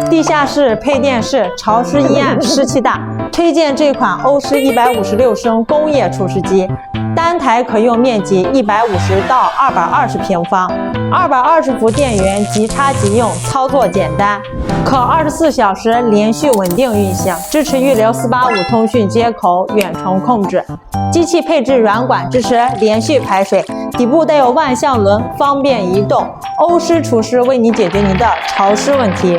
地下室、配电室潮湿阴暗，湿气大。推荐这款欧诗156升工业除湿机，单台可用面积150到220平方，220伏电源即插即用，操作简单，可24小时连续稳定运行，支持预留485通讯接口，远程控制。机器配置软管，支持连续排水，底部带有万向轮，方便移动。欧诗除湿为你解决您的潮湿问题。